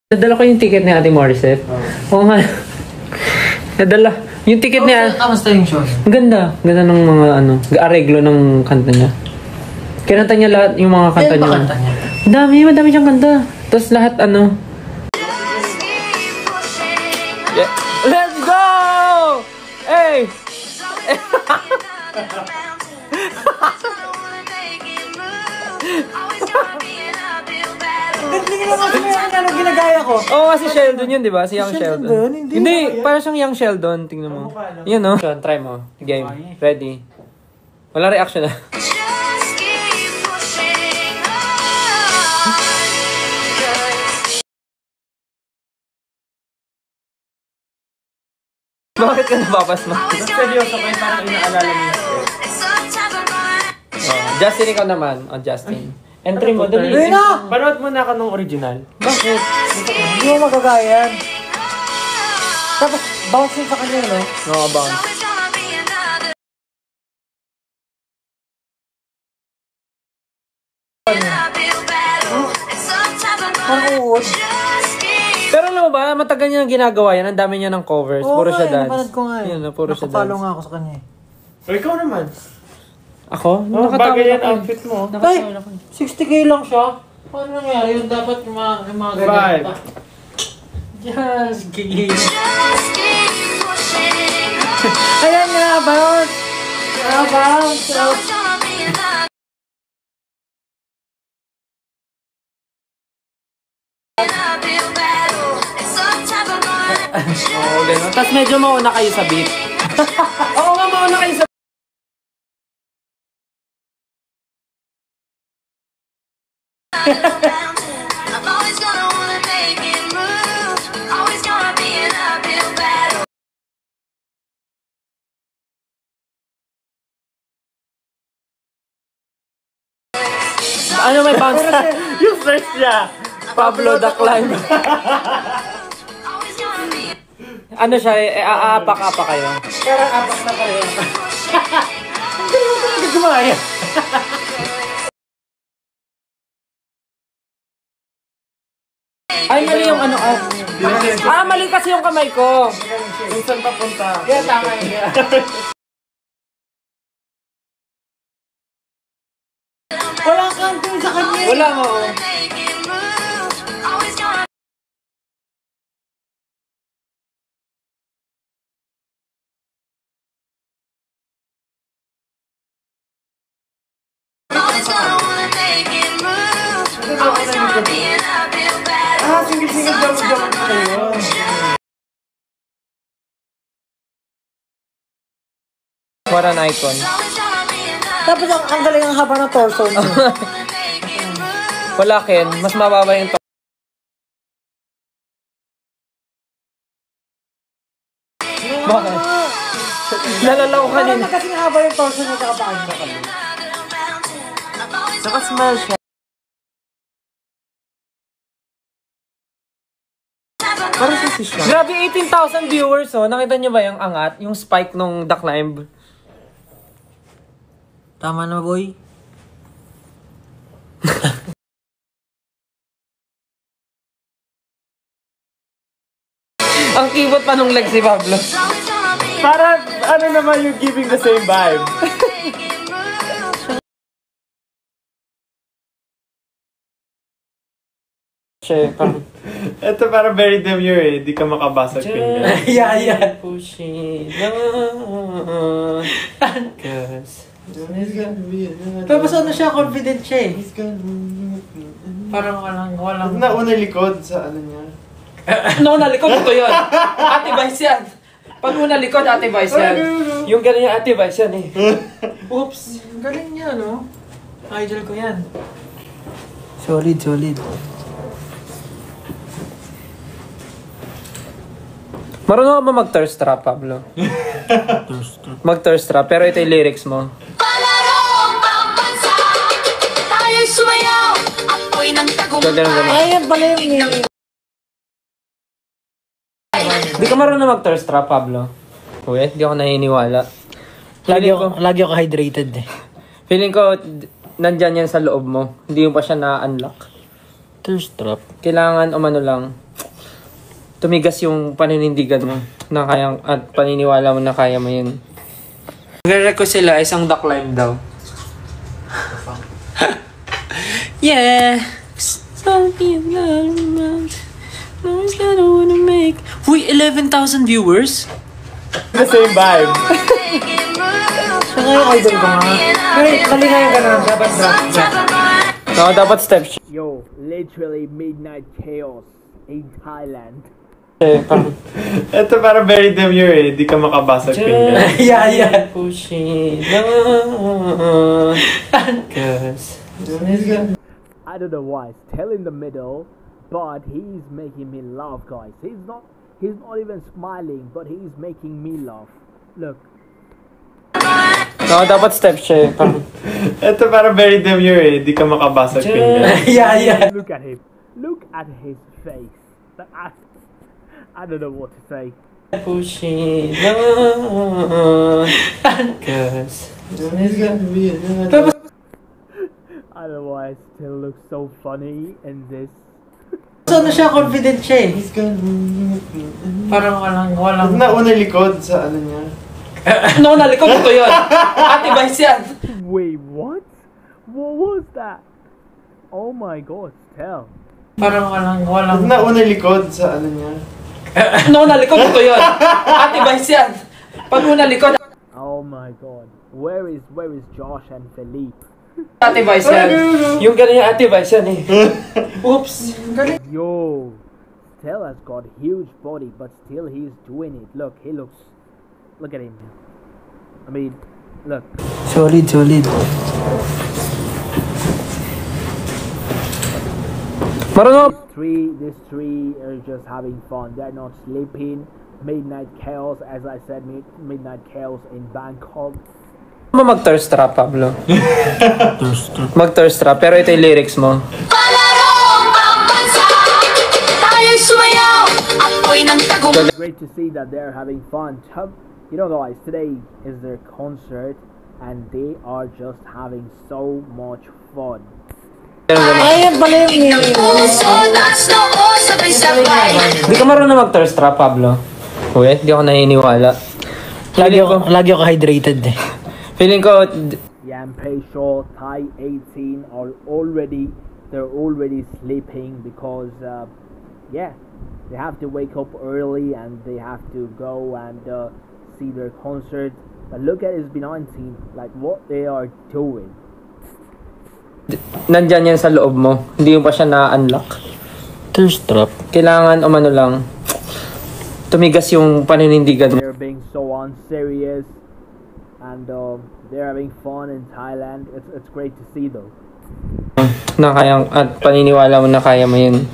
Nadala ko yung ticket ni Ate Morissette. Oo nga. Nadala. Yung ticket niya. Kamusta yung show? Ang ganda. Ganda ng mga areglo ng kanta niya. Kinanta niya lahat yung mga kanta niya. Kanta niya? Madami siyang kanta. Tapos lahat Yeah. Let's go! Hey! Hindi naman kasi yung ginagaya ko. Oo, si Sheldon yun, di ba? Si Young Sheldon. Hindi, parang siyang Young Sheldon. Tingnan mo. Yun, no? Try mo. Game. Ready. Wala reaction na. Bakit ka nabapas mo? Seryoso kayo, parang inaalala niyo. Justin, ikaw naman. Justin. Entry mo, dali. Panood mo na ako ng original. Bakit? Hindi mo magagaya yan. Tapos, bouncing sa kanya, no? No, bounce. Parang uod. Pero alam mo ba, matagal niya nang ginagawa yan. Ang dami niya ng covers. Puro siya dance. Napanood ko nga eh. Yun, puro siya Nakapalo dance. nga ako sa kanya eh. So, ikaw naman. Ako? Bagay yan outfit mo. Ay! 60k lang siya. Paano nangyari yun? Dapat yung mga ganyan. 5. Just kidding. Ayan nga, bounce! Bounce! Oo, gano'n. Tapos medyo mauna kayo sa beat. Oo nga, mauna kayo sa Ano may bounce? Yung first niya. Pablo the Climb. Ano siya, aapak-apak kayo? Parang apak na kayo. Hindi mo talaga gumaya. Ay, mali yung mali kasi yung kamay ko. Kung saan papunta. Kaya tama yun. Wala kang tune sa kanya. Wala mo. Singit-singit daw mo kayo. What an icon. Tapos ang galing ang haba ng torso niya. Wala, Ken. Mas mababa yung Bakit? Nalala ko kanina. Parang kasing haba yung torso niya sa kapaan mo kami. Nakasmile siya. Parang si siya. Grabe, 18,000 viewers, oh. Nakita niyo ba yung angat? Yung spike nung The Climb? Tama na, boy. Ang kibot pa nung legs si Pablo. Para ano naman yung giving the same vibe. Siya, parang... Ito para very demure eh. Di ka makabasag pinggan. Yeah. Push it on. Cause... Tapos ano siya, confident siya eh. Parang walang... Huwag na una likod sa ano niya. No, nalikod ito yun. Ate Vice yan. Pag una likod, Ate Vice yan. Yung gano'n yung Ate Vice yan eh. Oops. Galing niya, no? Idol ko yan. Solid. Marunong ka ba mag-thirst trap, Pablo? Mag-thirst trap, pero ito yung lyrics mo. Ganun. Ayan pala yung Di ka marunong mag-thirst trap, Pablo. Uy, di ako naniniwala. Lagi ako hydrated eh. Feeling ko, nandyan yan sa loob mo. Hindi mo pa siya na-unlock. Thirst trap. Kailangan umano lang. tumigas yung paninindigan mo na kayang, at paniniwala mo na kaya mo yun. Nagre-request sila isang duck lime daw. Yeah. Something around. No one's gonna wanna make. Uy, 11,000 viewers? The same vibe. Siya nga yung idol ko nga. Mali nga yung ganun. Dapat drop. No, dapat steps. Yo, literally midnight chaos in Thailand. Ito parang very demure eh. Di ka makabasag pinggan. Yeah. Push it on. Cause I don't know why, still in the middle, but he's making me laugh, guys. He's not even smiling, but he's making me laugh. Look. no, dapat steps siya. Ito parang very demure eh. Di ka makabasag pinggan. Yeah. Look at him. Look at his face. Like, I don't know what to say. Push it on. Cause I don't know why I still look so funny in this. So, ano siya, confident siya eh. Parang walang... Nauna likod sa ano niya. no, nalikod ito yun. Ate Vice yan. Wait, what? What was that? Oh my god, tell. Parang walang... Nauna likod sa ano niya. no, nalikod ito yun. Ate Vice yan. Pag una likod, Oh my god. Where is Josh and Felipe? Ate Vice yan. Yung ganun yung Ate Vice yan eh. Oops. Yo, Tell has got huge body, but still he's doing it. Look at him. I mean, look. Solid. Marunong. These three are just having fun. They're not sleeping. Midnight chaos, as I said, midnight chaos in Bangkok. Mag-thirst trap, Pablo. Mag-thirst trap, pero ito yung lyrics mo. Great to see that they're having fun. You know, guys, today is their concert, and they are just having so much fun. Ayan pala yung Hindi ka marunong mag-thirst trap, Pablo. Uy, di ako naniniwala. Lagi ako hydrated eh. Feeling ko, Yampei Shaw, Thai 18 are already sleeping because they have to wake up early and they have to go and see their concert. But look at SB19, like what they are doing. nandyan yan sa loob mo. Hindi mo pa siya na-unlock. Thirst trap. Kailangan umano lang. Tumigas yung paninindigan mo. They're being so unserious and they're having fun in Thailand. It's great to see though. Na kayang, at paniniwala mo na kaya mo yun.